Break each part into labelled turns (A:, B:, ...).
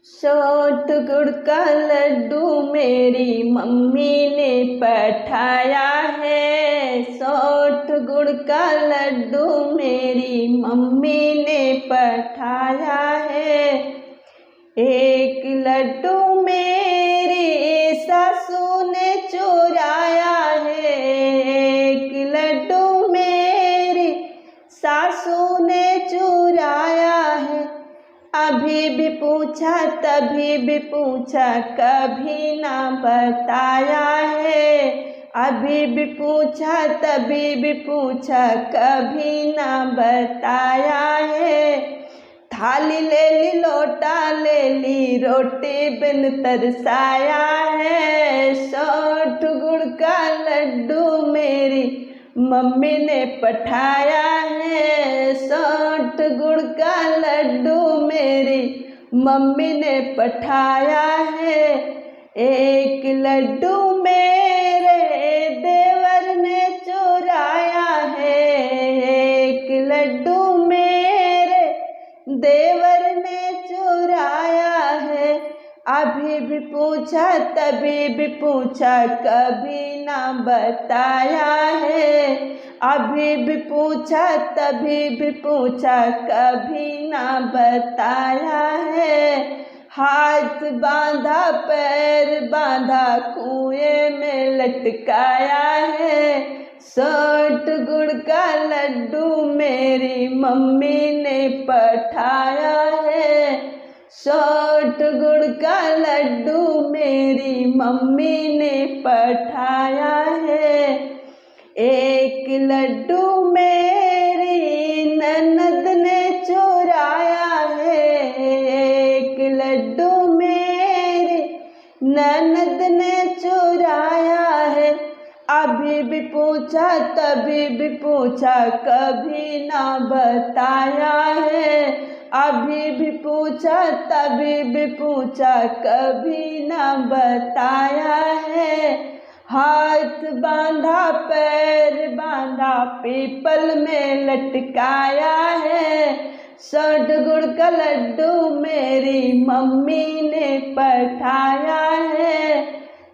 A: सोट गुड़ का लड्डू मेरी मम्मी ने पठाया है। सोट गुड़ का लड्डू मेरी मम्मी ने पठाया है। एक लड्डू मेरी सासू ने चुराया है। एक लड्डू मेरी सासू ने चुराया है। अभी भी पूछा तभी भी पूछा कभी ना बताया है। अभी भी पूछा तभी भी पूछा कभी ना बताया है। थाली ले ली लोटा ले ली रोटी बिन तरसाया है। सोट गुड़ का लड्डू मेरी मम्मी ने पठाया है। सोट गुड़ का लड्डू मेरी मम्मी ने पठाया है। एक लड्डू मेरे देवर ने चुराया है। एक लड्डू मेरे देवर ने चुराया है। अभी भी पूछा तभी भी पूछा कभी ना बताया है। अभी भी पूछा तभी भी पूछा कभी ना बताया है। हाथ बांधा पैर बांधा कुएं में लटकाया है। सोट गुड़ का लड्डू मेरी मम्मी ने पठाया है। सोट गुड़ का लड्डू मेरी मम्मी ने पठाया है। एक लड्डू मेरी ननद ने चुराया है। एक लड्डू मेरी ननद ने चुराया है। अभी भी पूछा तभी भी पूछा कभी ना बताया है। अभी भी पूछा तभी भी पूछा कभी ना बताया है। हाथ बांधा पैर बांधा पीपल में लटकाया है। सोट गुड़ का लड्डू मेरी मम्मी ने पठाया है।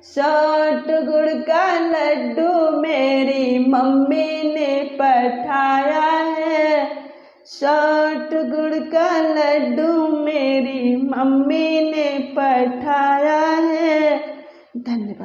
A: सोट गुड़ का लड्डू मेरी मम्मी ने पठाया है। सोट गुड़ का लड्डू मेरी मम्मी ने पठाया है। धन्यवाद।